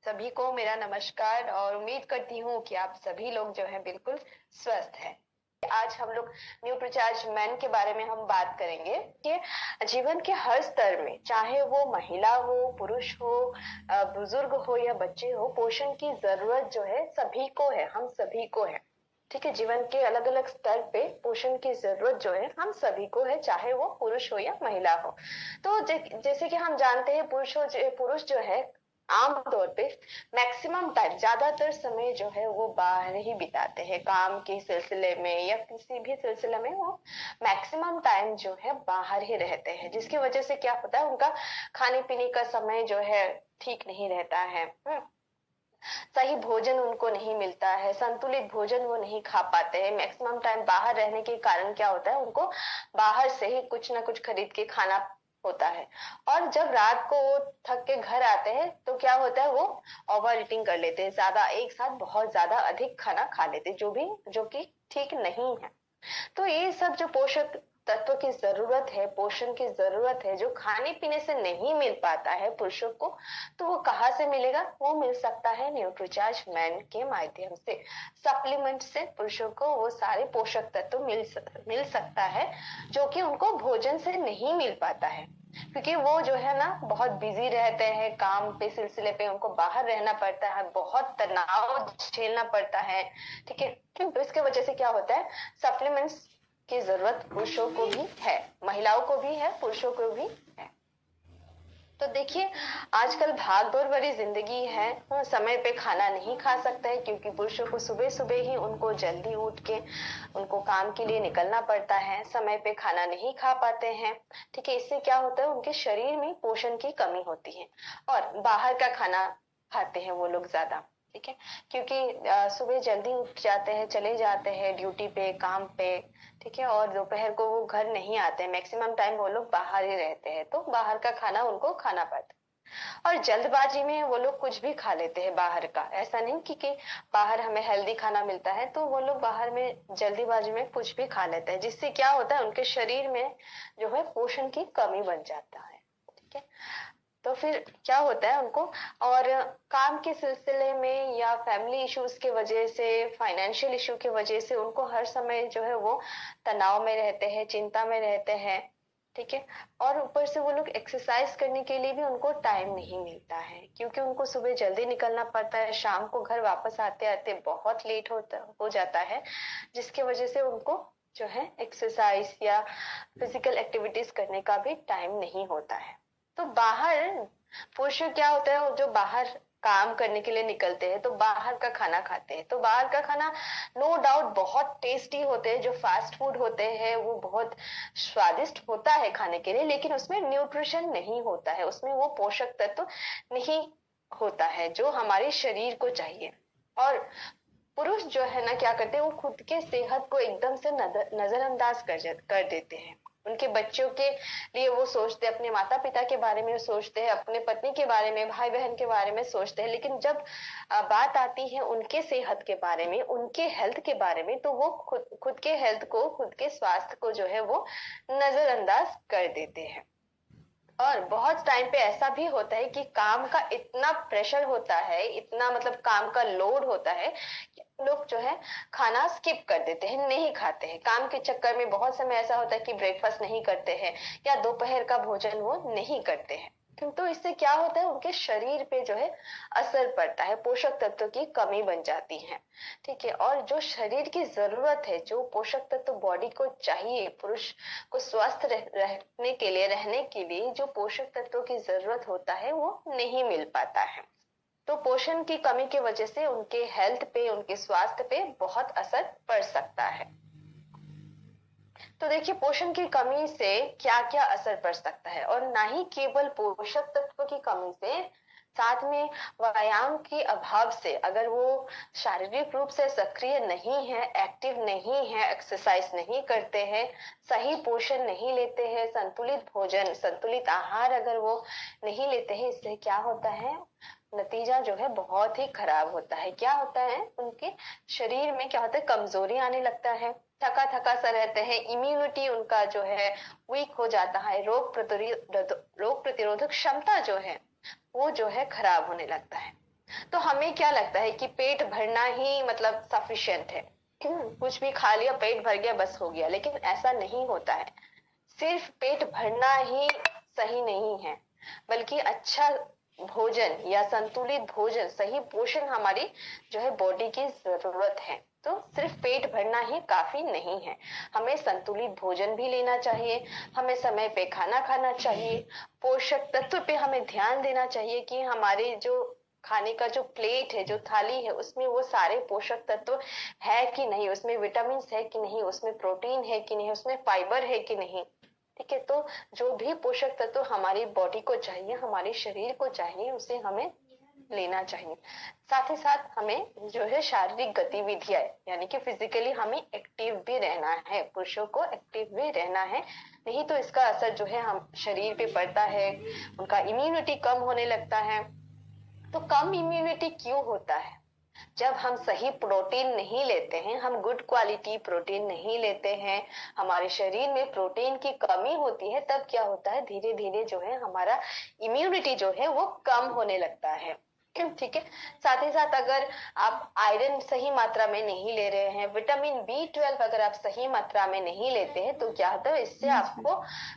सभी को मेरा नमस्कार और उम्मीद करती हूँ कि आप सभी लोग जो है बिल्कुल स्वस्थ हैं। आज हम लोग न्यू रिचार्ज मैन के बारे में हम बात करेंगे कि जीवन के हर स्तर में, चाहे वो महिला हो, पुरुष हो, बुजुर्ग हो या बच्चे हो, पोषण की जरूरत जो है सभी को है, हम सभी को है। ठीक है, जीवन के अलग अलग स्तर पे पोषण की जरूरत जो है हम सभी को है, चाहे वो पुरुष हो या महिला हो। तो जैसे कि हम जानते हैं, पुरुष जो है आमतौर पे मैक्सिमम टाइम, ज्यादातर समय जो है वो बाहर ही बिताते हैं, काम के सिलसिले में या किसी भी सिलसिले में वो मैक्सिमम टाइम जो है बाहर ही रहते हैं, जिसकी वजह से क्या होता है, उनका खाने पीने का समय जो है ठीक नहीं रहता है। सही भोजन उनको नहीं मिलता है, संतुलित भोजन वो नहीं खा पाते हैं। मैक्सिमम टाइम बाहर रहने के कारण क्या होता है, उनको बाहर से ही कुछ ना कुछ खरीद के खाना होता है। और जब रात को वो थक के घर आते हैं तो क्या होता है, वो ओवर ईटिंग कर लेते हैं, ज्यादा एक साथ बहुत ज्यादा अधिक खाना खा लेते हैं, जो कि ठीक नहीं है। तो ये सब जो पोषक तत्व की जरूरत है, पोषण की जरूरत है, जो खाने पीने से नहीं मिल पाता है पुरुषों को, तो वो कहाँ से मिलेगा? वो मिल सकता है न्यूट्रीचार्ज मैन के माध्यम से, सप्लीमेंट से पुरुषों को वो सारे पोषक तत्व मिल सकता है, जो कि उनको भोजन से नहीं मिल पाता है। क्योंकि वो जो है ना बहुत बिजी रहते हैं, काम पे सिलसिले पे उनको बाहर रहना पड़ता है, बहुत तनाव झेलना पड़ता है। ठीक है, तो इसके वजह से क्या होता है, सप्लीमेंट्स की जरूरत पुरुषों को भी है, महिलाओं को भी है, पुरुषों को भी है। तो देखिए, आजकल भाग दौड़ भरी जिंदगी है, समय पे खाना नहीं खा सकते हैं, क्योंकि पुरुषों को सुबह सुबह ही उनको जल्दी उठ के उनको काम के लिए निकलना पड़ता है, समय पे खाना नहीं खा पाते हैं। ठीक है, इससे क्या होता है, उनके शरीर में पोषण की कमी होती है और बाहर का खाना खाते हैं वो लोग ज्यादा। ठीक है, क्योंकि सुबह जल्दी उठ जाते हैं, चले जाते हैं ड्यूटी पे, काम पे। ठीक है, और दोपहर को वो घर नहीं आते, मैक्सिमम टाइम वो लोग बाहर ही रहते हैं, तो बाहर का खाना उनको खाना पड़ता है। और जल्दबाजी में वो लोग कुछ भी खा लेते हैं बाहर का। ऐसा नहीं कि बाहर हमें हेल्दी खाना मिलता है तो वो लोग बाहर में जल्दीबाजी में कुछ भी खा लेते हैं, जिससे क्या होता है, उनके शरीर में जो है पोषण की कमी बन जाता है। ठीक है, तो फिर क्या होता है उनको, और काम के सिलसिले में या फैमिली इश्यूज के वजह से, फाइनेंशियल इश्यू की वजह से उनको हर समय जो है वो तनाव में रहते हैं, चिंता में रहते हैं। ठीक है, और ऊपर से वो लोग एक्सरसाइज करने के लिए भी उनको टाइम नहीं मिलता है, क्योंकि उनको सुबह जल्दी निकलना पड़ता है, शाम को घर वापस आते आते बहुत लेट हो जाता है, जिसकी वजह से उनको जो है एक्सरसाइज या फिजिकल एक्टिविटीज करने का भी टाइम नहीं होता है। तो बाहर पुरुष क्या होता है, जो बाहर काम करने के लिए निकलते हैं तो बाहर का खाना खाते हैं, तो बाहर का खाना नो डाउट बहुत टेस्टी होते हैं, जो फास्ट फूड होते हैं वो बहुत स्वादिष्ट होता है खाने के लिए, लेकिन उसमें न्यूट्रिशन नहीं होता है, उसमें वो पोषक तत्व नहीं होता है जो हमारे शरीर को चाहिए। और पुरुष जो है ना क्या करते हैं, वो खुद के सेहत को एकदम से नजरअंदाज कर देते हैं। उनके बच्चों के लिए वो सोचते हैं, अपने माता पिता के बारे में सोचते हैं, अपने पत्नी के बारे में, भाई बहन के बारे में सोचते हैं, लेकिन जब बात आती है उनके सेहत के बारे में, उनके हेल्थ के बारे में, तो वो खुद के हेल्थ को, खुद के स्वास्थ्य को जो है वो नजरअंदाज कर देते हैं। और बहुत टाइम पे ऐसा भी होता है कि काम का इतना प्रेशर होता है, इतना मतलब काम का लोड होता है कि लोग जो है खाना स्किप कर देते हैं, नहीं खाते हैं। काम के चक्कर में बहुत समय ऐसा होता है कि ब्रेकफास्ट नहीं करते हैं या दोपहर का भोजन वो नहीं करते हैं। तो इससे क्या होता है, उनके शरीर पे जो है असर पड़ता है, पोषक तत्वों की कमी बन जाती है। ठीक है, और जो शरीर की जरूरत है, जो पोषक तत्व बॉडी को चाहिए, पुरुष को स्वस्थ रहने के लिए जो पोषक तत्वों की जरूरत होता है वो नहीं मिल पाता है। तो पोषण की कमी की वजह से उनके हेल्थ पे, उनके स्वास्थ्य पे बहुत असर पड़ सकता है। तो देखिए, पोषण की कमी से क्या क्या असर पड़ सकता है, और ना ही केवल पोषक तत्व की कमी से, साथ में व्यायाम के अभाव से, अगर वो शारीरिक रूप से सक्रिय नहीं है, एक्टिव नहीं है, एक्सरसाइज नहीं करते हैं, सही पोषण नहीं लेते हैं, संतुलित भोजन, संतुलित आहार अगर वो नहीं लेते हैं, इससे क्या होता है, नतीजा जो है बहुत ही खराब होता है। क्या होता है, उनके शरीर में क्या होता है, कमजोरी आने लगता है, थका थका सा रहते हैं, इम्यूनिटी उनका जो है वीक हो जाता है, रोग प्रतिरोधक क्षमता जो है वो जो है खराब होने लगता है। तो हमें क्या लगता है कि पेट भरना ही मतलब सफिशिएंट है, कुछ भी खा लिया पेट भर गया बस हो गया, लेकिन ऐसा नहीं होता है। सिर्फ पेट भरना ही सही नहीं है, बल्कि अच्छा भोजन या संतुलित भोजन, सही पोषण हमारी जो है बॉडी की जरूरत है। तो सिर्फ पेट भरना ही काफी नहीं है, हमें संतुलित भोजन भी लेना चाहिए, हमें समय पे खाना खाना चाहिए, पोषक तत्व पे हमें ध्यान देना चाहिए कि हमारे जो खाने का जो प्लेट है, जो थाली है, उसमें वो सारे पोषक तत्व है कि नहीं, उसमें विटामिन है कि नहीं, उसमें प्रोटीन है कि नहीं, उसमें फाइबर है कि नहीं। ठीक है, तो जो भी पोषक तत्व हमारी बॉडी को चाहिए, हमारे शरीर को चाहिए, उसे हमें लेना चाहिए। साथ ही साथ हमें जो है शारीरिक गतिविधियां, यानी कि फिजिकली हमें एक्टिव भी रहना है, पुरुषों को एक्टिव भी रहना है, नहीं तो इसका असर जो है हम शरीर पे पड़ता है, उनका इम्यूनिटी कम होने लगता है। तो कम इम्यूनिटी क्यों होता है? जब हम सही प्रोटीन नहीं लेते हैं, हम गुड क्वालिटी प्रोटीन नहीं लेते हैं, हमारे शरीर में प्रोटीन की कमी होती है, तब क्या होता है, धीरे धीरे जो है हमारा इम्यूनिटी जो है वो कम होने लगता है। ठीक है, साथ ही साथ अगर आप आयरन सही मात्रा में नहीं ले रहे हैं, विटामिन B12 अगर आप सही मात्रा में नहीं लेते हैं, तो क्या होता है, इससे आपको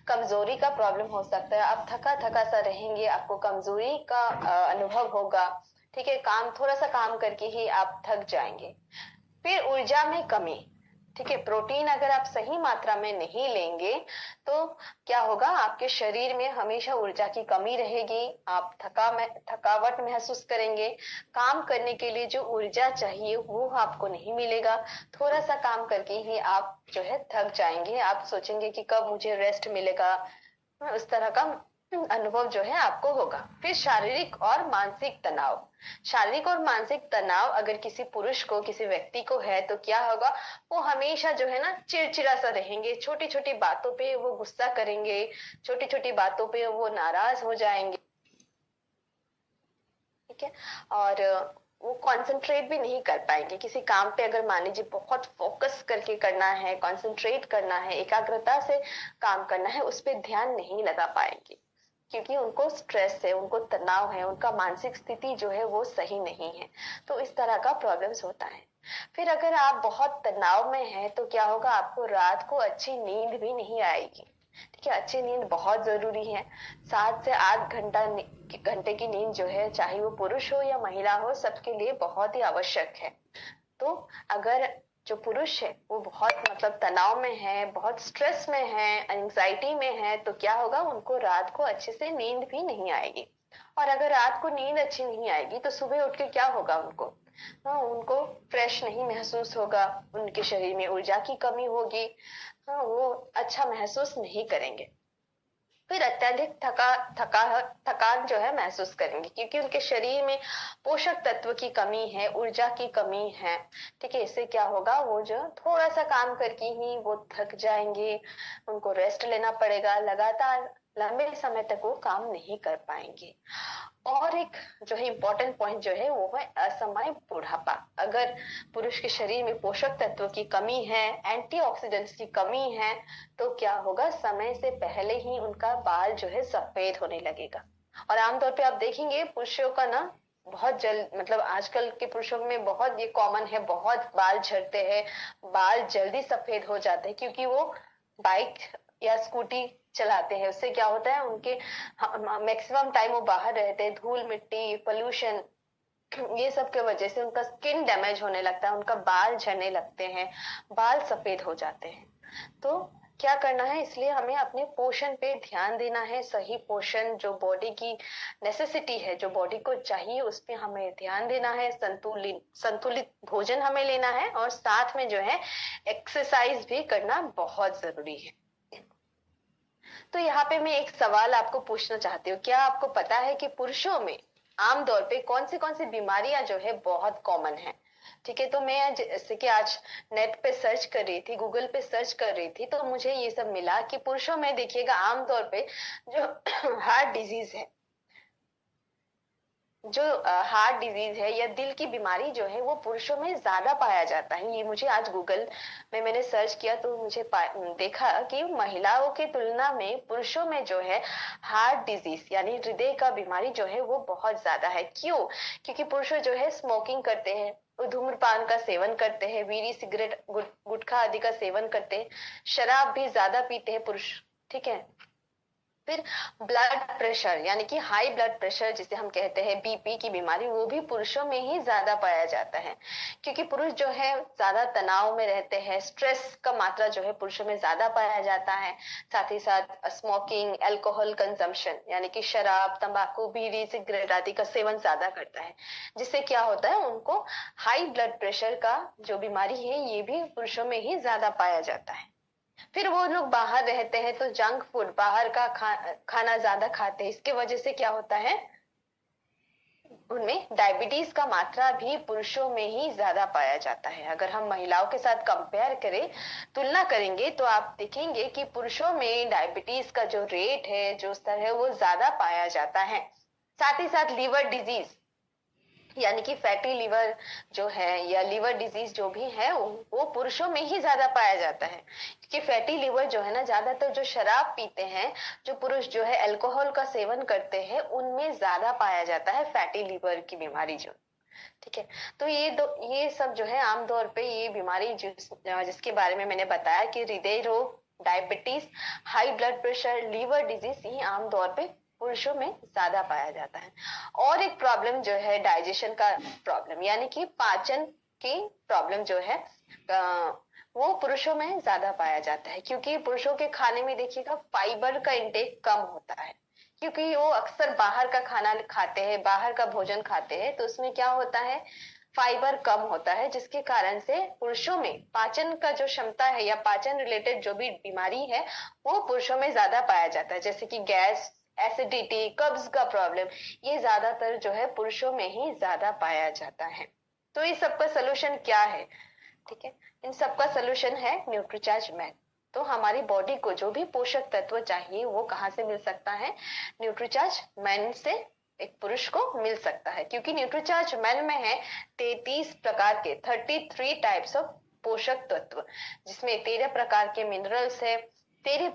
कमजोरी का प्रॉब्लम हो सकता है, आप थका थका सा रहेंगे, आपको कमजोरी का अनुभव होगा। ठीक है, काम थोड़ा सा काम करके ही आप थक जाएंगे। फिर ऊर्जा में कमी। ठीक है, प्रोटीन अगर आप सही मात्रा में नहीं लेंगे तो क्या होगा, आपके शरीर में हमेशा ऊर्जा की कमी रहेगी, आप थकावट महसूस करेंगे, काम करने के लिए जो ऊर्जा चाहिए वो आपको नहीं मिलेगा, थोड़ा सा काम करके ही आप जो है थक जाएंगे, आप सोचेंगे कि कब मुझे रेस्ट मिलेगा, उस तरह का अनुभव जो है आपको होगा। फिर शारीरिक और मानसिक तनाव। शारीरिक और मानसिक तनाव अगर किसी पुरुष को, किसी व्यक्ति को है, तो क्या होगा, वो हमेशा जो है ना चिड़चिड़ा सा रहेंगे, छोटी छोटी बातों पे वो गुस्सा करेंगे, छोटी छोटी बातों पे वो नाराज हो जाएंगे। ठीक है, और वो कंसंट्रेट भी नहीं कर पाएंगे किसी काम पे। अगर मान लीजिए बहुत फोकस करके करना है, कंसंट्रेट करना है, एकाग्रता से काम करना है, उस पर ध्यान नहीं लगा पाएंगे, क्योंकि उनको स्ट्रेस है, उनको तनाव है, उनका मानसिक स्थिति जो है वो सही नहीं है। तो इस तरह का प्रॉब्लम्स होता है। फिर अगर आप बहुत तनाव में हैं, तो क्या होगा, आपको रात को अच्छी नींद भी नहीं आएगी। ठीक है, अच्छी नींद बहुत जरूरी है, 7 से 8 घंटे की नींद जो है, चाहे वो पुरुष हो या महिला हो, सबके लिए बहुत ही आवश्यक है। तो अगर जो पुरुष है वो बहुत मतलब तनाव में है, बहुत स्ट्रेस में है, एंजाइटी में है, तो क्या होगा, उनको रात को अच्छे से नींद भी नहीं आएगी। और अगर रात को नींद अच्छी नहीं आएगी तो सुबह उठ के क्या होगा, उनको फ्रेश नहीं महसूस होगा, उनके शरीर में ऊर्जा की कमी होगी, वो अच्छा महसूस नहीं करेंगे। फिर अत्यधिक थकान जो है महसूस करेंगे, क्योंकि उनके शरीर में पोषक तत्व की कमी है, ऊर्जा की कमी है। ठीक है, इससे क्या होगा, वो जो थोड़ा सा काम करके ही वो थक जाएंगे, उनको रेस्ट लेना पड़ेगा, लगातार लंबे समय तक वो काम नहीं कर पाएंगे। और एक जो है इम्पोर्टेंट पॉइंट जो है वो है असमय बुढ़ापा। अगर पुरुष के शरीर में पोषक तत्व की कमी है, एंटीऑक्सीडेंट्स की कमी है, तो क्या होगा, समय से पहले ही उनका बाल जो है सफेद होने लगेगा। और आमतौर पे आप देखेंगे पुरुषों का ना बहुत जल्द, मतलब आजकल के पुरुषों में बहुत ये कॉमन है, बहुत बाल झड़ते हैं, बाल जल्दी सफेद हो जाते हैं, क्योंकि वो बाइक या स्कूटी चलाते हैं। उससे क्या होता है, उनके मैक्सिमम टाइम वो बाहर रहते हैं, धूल मिट्टी पोल्यूशन, ये सब के वजह से उनका स्किन डैमेज होने लगता है, उनका बाल झड़ने लगते हैं, बाल सफेद हो जाते हैं। तो क्या करना है, इसलिए हमें अपने पोषण पे ध्यान देना है, सही पोषण जो बॉडी की नेसेसिटी है, जो बॉडी को चाहिए, उस पे हमें ध्यान देना है, संतुलित भोजन हमें लेना है, और साथ में जो है एक्सरसाइज भी करना बहुत जरूरी है। तो यहाँ पे मैं एक सवाल आपको पूछना चाहती हूँ, क्या आपको पता है कि पुरुषों में आमतौर पे कौन सी बीमारियां जो है बहुत कॉमन है? ठीक है, तो मैं जैसे कि आज नेट पे सर्च कर रही थी, गूगल पे सर्च कर रही थी, तो मुझे ये सब मिला कि पुरुषों में देखिएगा आमतौर पे जो हार्ट डिजीज है, जो हार्ट डिजीज है या दिल की बीमारी जो है वो पुरुषों में ज्यादा पाया जाता है। ये मुझे आज गूगल में मैंने सर्च किया तो मुझे देखा कि महिलाओं की तुलना में पुरुषों में जो है हार्ट डिजीज यानी हृदय का बीमारी जो है वो बहुत ज्यादा है। क्यों? क्योंकि पुरुष जो है स्मोकिंग करते हैं, वो धूम्रपान का सेवन करते हैं, बीड़ी सिगरेट गुटखा आदि का सेवन करते हैं, शराब भी ज्यादा पीते हैं पुरुष। ठीक है। फिर ब्लड प्रेशर यानी कि हाई ब्लड प्रेशर जिसे हम कहते हैं बीपी की बीमारी, वो भी पुरुषों में ही ज्यादा पाया जाता है, क्योंकि पुरुष जो है ज्यादा तनाव में रहते हैं, स्ट्रेस का मात्रा जो है पुरुषों में ज्यादा पाया जाता है। साथ ही साथ स्मोकिंग, अल्कोहल कंजम्पशन यानी कि शराब, तंबाकू, बीड़ी सिगरेट आदि का सेवन ज्यादा करता है, जिससे क्या होता है उनको हाई ब्लड प्रेशर का जो बीमारी है ये भी पुरुषों में ही ज्यादा पाया जाता है। फिर वो लोग बाहर रहते हैं तो जंक फूड, बाहर का खाना ज्यादा खाते हैं, इसके वजह से क्या होता है उनमें डायबिटीज का मात्रा भी पुरुषों में ही ज्यादा पाया जाता है। अगर हम महिलाओं के साथ कंपेयर करें, तुलना करेंगे, तो आप देखेंगे कि पुरुषों में डायबिटीज का जो रेट है, जो स्तर है, वो ज्यादा पाया जाता है। साथ ही साथ लीवर डिजीज यानी कि फैटी लीवर जो है या लीवर डिजीज जो भी है वो पुरुषों में ही ज्यादा पाया जाता है, क्योंकि फैटी लीवर जो है ना, ज्यादातर जो शराब पीते हैं, जो पुरुष जो है अल्कोहल का सेवन करते हैं, उनमें ज्यादा पाया जाता है फैटी लीवर की बीमारी जो। ठीक है। तो ये सब जो है आमतौर पे ये बीमारी जिसके बारे में मैंने बताया कि हृदय रोग, diabetes, high blood pressure, liver disease, ये आमतौर पे पुरुषों में ज्यादा पाया जाता है। और एक प्रॉब्लम जो है डाइजेशन का प्रॉब्लम यानी कि पाचन की प्रॉब्लम जो है वो पुरुषों में ज्यादा पाया जाता है, क्योंकि पुरुषों के खाने में देखिएगा फाइबर का इंटेक कम होता है, क्योंकि वो अक्सर बाहर का खाना खाते हैं, बाहर का भोजन खाते हैं, तो उसमें क्या होता है फाइबर कम होता है, जिसके कारण से पुरुषों में पाचन का जो क्षमता है या पाचन रिलेटेड जो भी बीमारी है वो पुरुषों में ज्यादा पाया जाता है, जैसे कि गैस, एसिडिटी, कब्ज का प्रॉब्लम, ये ज्यादातर जो है पुरुषों में ही ज्यादा पाया जाता है। तो इस सबका सोल्यूशन क्या है? ठीक है, इन सबका सोल्यूशन है न्यूट्रीचार्ज मैन। तो हमारी बॉडी को जो भी पोषक तत्व चाहिए वो कहाँ से मिल सकता है? न्यूट्रीचार्ज मैन से एक पुरुष को मिल सकता है, क्योंकि न्यूट्रीचार्ज मैन में है 33 प्रकार के 33 टाइप्स ऑफ पोषक तत्व, जिसमें 13 प्रकार के मिनरल्स है, 13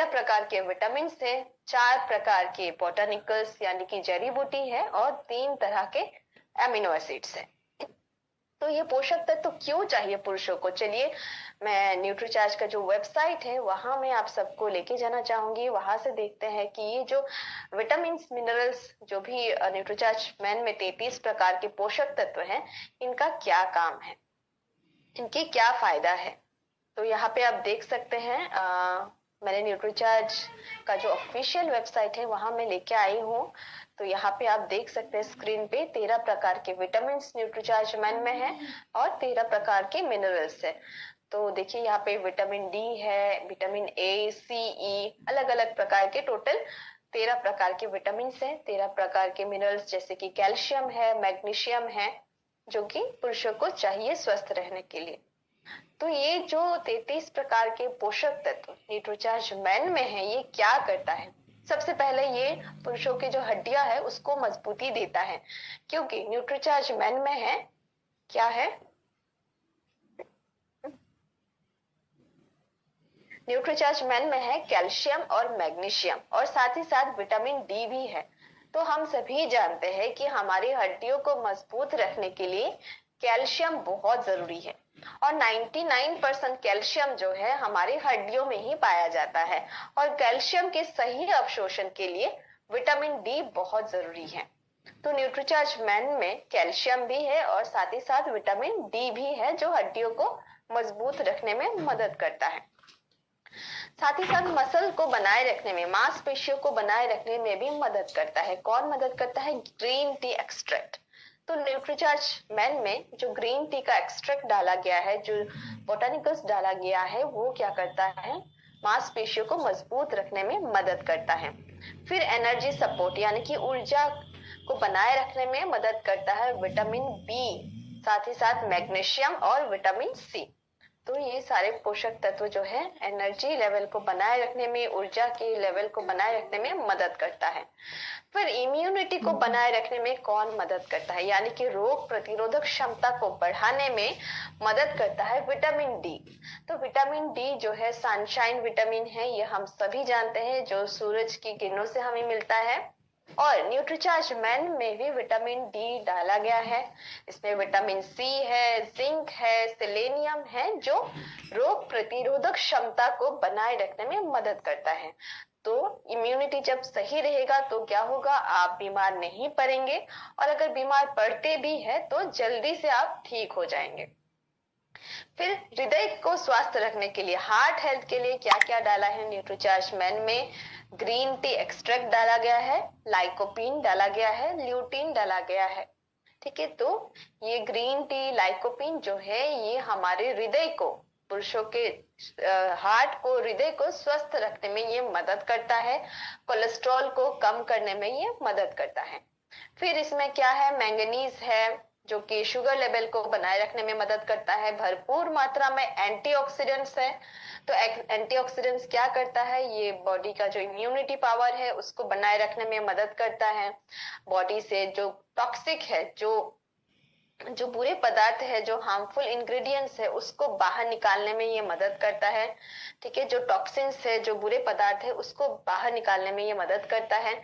प्रकार के विटामिन है, 4 प्रकार के बोटानिकल्स यानी कि जड़ी बूटी है, और 3 तरह के एमिनो एसिड्स है। तो ये पोषक तत्व क्यों चाहिए पुरुषों को? चलिए मैं न्यूट्रीचार्ज का जो वेबसाइट है वहां मैं आप सबको लेके जाना चाहूंगी। वहां से देखते हैं कि ये जो विटामिन मिनरल्स जो भी न्यूट्रीचार्ज मैन में 33 प्रकार के पोषक तत्व हैं, इनका क्या काम है, इनके क्या फायदा है। तो यहाँ पे आप देख सकते हैं मैंने न्यूट्रीचार्ज का जो ऑफिशियल वेबसाइट है वहां मैं लेके आई हूँ। तो यहाँ पे आप देख सकते हैं स्क्रीन पे 13 प्रकार के विटामिन न्यूट्रीचार्ज मैन में है और 13 प्रकार के मिनरल्स है। तो देखिए यहाँ पे विटामिन डी है, विटामिन ए, सी, ई, अलग अलग प्रकार के टोटल 13 प्रकार के विटामिन है, 13 प्रकार के मिनरल्स जैसे कि कैल्शियम है, मैग्नीशियम है, जो कि पुरुषों को चाहिए स्वस्थ रहने के लिए। तो ये जो 33 प्रकार के पोषक तत्व न्यूट्रीचार्ज मैन में है, ये क्या करता है? सबसे पहले ये पुरुषों की जो हड्डियां है उसको मजबूती देता है, क्योंकि न्यूट्रीचार्ज मैन में है क्या है, न्यूट्रीचार्ज मैन में है कैल्शियम और मैग्नीशियम, और साथ ही साथ विटामिन डी भी है। तो हम सभी जानते हैं कि हमारी हड्डियों को मजबूत रखने के लिए कैल्शियम बहुत जरूरी है, और 99% कैल्शियम जो है हमारी हड्डियों में ही पाया जाता है, और कैल्शियम के सही अवशोषण के लिए विटामिन डी बहुत जरूरी है। तो न्यूट्रीचार्ज मैन में कैल्शियम भी है और साथ ही साथ विटामिन डी भी है, जो हड्डियों को मजबूत रखने में मदद करता है। साथ ही साथ मसल को बनाए रखने में, मांसपेशियों को बनाए रखने में भी मदद करता है। कौन मदद करता है? Green tea extract. तो न्यूट्रीचार्ज मैन में जो ग्रीन टी का एक्सट्रैक्ट डाला गया है, जो बोटानिकल्स डाला गया है, वो क्या करता है? मांसपेशियों को मजबूत रखने में मदद करता है। फिर एनर्जी सपोर्ट यानी कि ऊर्जा को बनाए रखने में मदद करता है विटामिन बी, साथ ही साथ मैग्नीशियम और विटामिन सी। तो ये सारे पोषक तत्व जो है एनर्जी लेवल को बनाए रखने में, ऊर्जा के लेवल को बनाए रखने में मदद करता है। फिर इम्यूनिटी को बनाए रखने में कौन मदद करता है, यानी कि रोग प्रतिरोधक क्षमता को बढ़ाने में मदद करता है विटामिन डी। तो विटामिन डी जो है सनशाइन विटामिन है, ये हम सभी जानते हैं, जो सूरज की किरणों से हमें मिलता है। और न्यूट्रीचार्ज मैन में भी विटामिन डी डाला गया है। इसमें विटामिन सी है, जिंक है, सेलेनियम है, जो रोग प्रतिरोधक क्षमता को बनाए रखने में मदद करता है। तो इम्यूनिटी जब सही रहेगा तो क्या होगा, आप बीमार नहीं पड़ेंगे, और अगर बीमार पड़ते भी है तो जल्दी से आप ठीक हो जाएंगे। फिर हृदय को स्वस्थ रखने के लिए, हार्ट हेल्थ के लिए क्या क्या डाला है न्यूट्रीचार्ज मैन में, ग्रीन टी एक्सट्रैक्ट डाला गया है, लाइकोपीन डाला गया है, ल्यूटीन डाला गया है। ठीक है, तो ये ग्रीन टी, लाइकोपीन जो है ये हमारे हृदय को, पुरुषों के हार्ट को, हृदय को स्वस्थ रखने में ये मदद करता है, कोलेस्ट्रॉल को कम करने में ये मदद करता है। फिर इसमें क्या है, मैंगनीज है जो कि शुगर लेवल को बनाए रखने में मदद करता है। भरपूर मात्रा में एंटीऑक्सीडेंट्स है, तो एंटीऑक्सीडेंट्स क्या करता है, ये बॉडी का जो इम्यूनिटी पावर है उसको बनाए रखने में मदद करता है। बॉडी से जो टॉक्सिक है, जो बुरे पदार्थ है, जो हार्मफुल इंग्रेडिएंट्स है, उसको बाहर निकालने में ये मदद करता है। ठीक है, जो टॉक्सिन्स है, जो बुरे पदार्थ है, उसको बाहर निकालने में ये मदद करता है।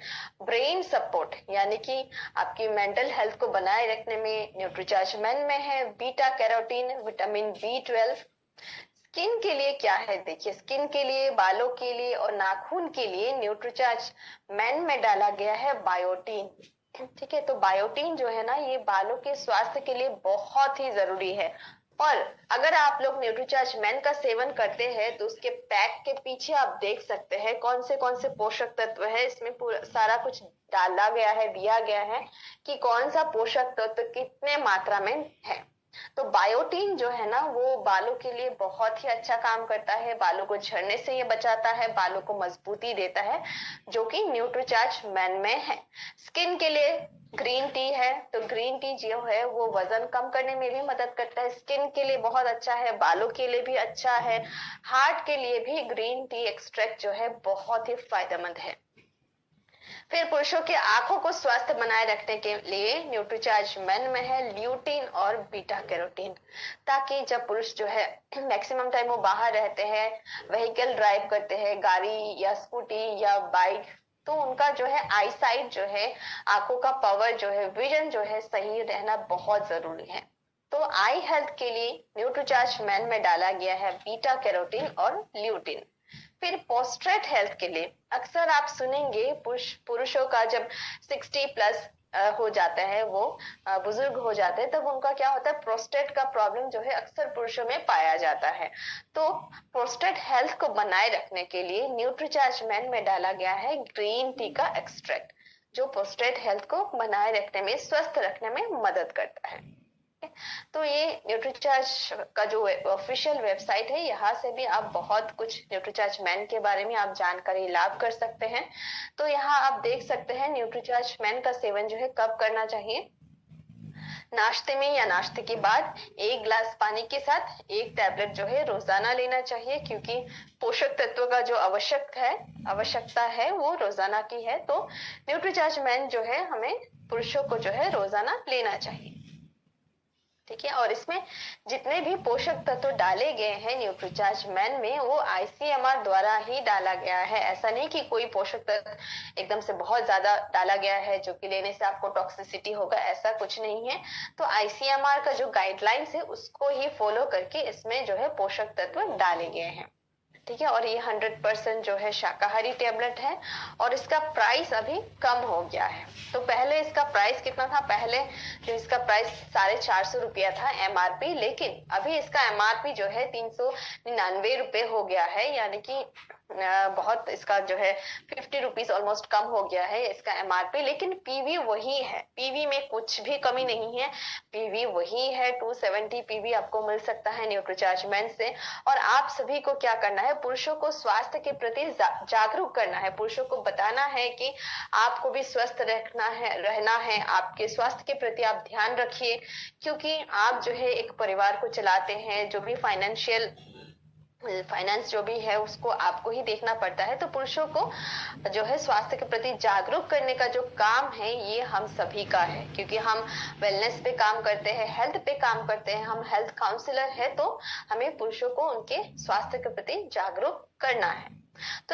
ब्रेन सपोर्ट यानी कि आपकी मेंटल हेल्थ को बनाए रखने में न्यूट्रीचार्ज मैन में है beta carotene, vitamin B12. Skin के लिए क्या है, देखिए स्किन के लिए, बालों के लिए और नाखून के लिए न्यूट्रीचार्ज मैन में डाला गया है बायोटीन। ठीक है, तो बायोटीन जो है ना, ये बालों के स्वास्थ्य के लिए बहुत ही जरूरी है। और अगर आप लोग न्यूट्रीचार्ज मैन का सेवन करते हैं तो उसके पैक के पीछे आप देख सकते हैं कौन से पोषक तत्व है, इसमें सारा कुछ डाला गया है, दिया गया है कि कौन सा पोषक तत्व कितने मात्रा में है। तो बायोटीन जो है ना, वो बालों के लिए बहुत ही अच्छा काम करता है, बालों को झड़ने से ये बचाता है, बालों को मजबूती देता है, जो कि न्यूट्रीचार्ज मैन में है। स्किन के लिए ग्रीन टी है, तो ग्रीन टी जो है वो वजन कम करने में भी मदद करता है, स्किन के लिए बहुत अच्छा है, बालों के लिए भी अच्छा है। हार्ट के लिए भी ग्रीन टी एक्सट्रैक्ट जो है बहुत ही फायदेमंद है। फिर पुरुषों के आंखों को स्वस्थ बनाए रखने के लिए न्यूट्रीचार्ज मैन में है ल्यूटीन और बीटा कैरोटीन, ताकि जब पुरुष जो है मैक्सिमम टाइम वो बाहर रहते हैं, व्हीकल ड्राइव करते हैं, गाड़ी या स्कूटी या बाइक, तो उनका जो है आई साइट जो है, आंखों का पावर जो है, विजन जो है सही रहना बहुत जरूरी है। तो आई हेल्थ के लिए न्यूट्रीचार्ज मैन में डाला गया है बीटा कैरोटीन और ल्यूटीन। फिर पोस्ट्रेट हेल्थ के लिए अक्सर आप सुनेंगे पुरुषों का जब 60 प्लस हो जाता है, वो बुजुर्ग हो जाते हैं, तब उनका क्या होता है, प्रोस्टेट का प्रॉब्लम जो है अक्सर पुरुषों में पाया जाता है। तो प्रोस्टेट हेल्थ को बनाए रखने के लिए न्यूट्रीचार्ज मैन में डाला गया है ग्रीन टी का एक्सट्रैक्ट, जो प्रोस्टेट हेल्थ को बनाए रखने में, स्वस्थ रखने में मदद करता है। तो ये न्यूट्रीचार्ज का जो ऑफिशियल वेबसाइट है, यहाँ से भी आप बहुत कुछ न्यूट्रीचार्ज मैन के बारे में आप जानकारी लाभ कर सकते हैं। तो यहाँ आप देख सकते हैं न्यूट्रीचार्ज मैन का सेवन जो है कब करना चाहिए, नाश्ते में या नाश्ते के बाद 1 गिलास पानी के साथ 1 टैबलेट जो है रोजाना लेना चाहिए, क्योंकि पोषक तत्वों का जो आवश्यकता है वो रोजाना की है। तो न्यूट्रीचार्ज मैन जो है हमें पुरुषों को जो है रोजाना लेना चाहिए। ठीक है, और इसमें जितने भी पोषक तत्व डाले गए हैं न्यूट्रीचार्ज मैन में, वो आईसीएमआर द्वारा ही डाला गया है। ऐसा नहीं कि कोई पोषक तत्व एकदम से बहुत ज्यादा डाला गया है जो कि लेने से आपको टॉक्सिसिटी होगा, ऐसा कुछ नहीं है। तो आईसीएमआर का जो गाइडलाइंस है उसको ही फॉलो करके इसमें जो है पोषक तत्व डाले गए हैं। ठीक है, और ये 100% जो है शाकाहारी टेबलेट है, और इसका प्राइस अभी कम हो गया है। तो पहले इसका प्राइस कितना था, पहले जो इसका प्राइस 450 रुपया था एमआरपी, लेकिन अभी इसका एमआरपी जो है 399 रुपए हो गया है, यानी कि बहुत इसका जो है 50 रुपीज ऑलमोस्ट कम हो गया है इसका एमआरपी, लेकिन पीवी वही है, पीवी में कुछ भी कमी नहीं है, पीवी वही है। 270 पीवी आपको मिल सकता है न्यूट्रीचार्ज मेन से। और आप सभी को क्या करना है, पुरुषों को स्वास्थ्य के प्रति जागरूक करना है, पुरुषों को बताना है कि आपको भी स्वस्थ रहना है, आपके स्वास्थ्य के प्रति आप ध्यान रखिए, क्योंकि आप जो है एक परिवार को चलाते हैं, जो भी फाइनेंस जो भी है उसको आपको ही देखना पड़ता है। तो पुरुषों को जो है स्वास्थ्य के प्रति जागरूक करने का जो काम है ये हम सभी का है, क्योंकि हम वेलनेस पे काम करते हैं, हेल्थ पे काम करते हैं, हम हेल्थ काउंसलर है, तो हमें पुरुषों को उनके स्वास्थ्य के प्रति जागरूक करना है। तो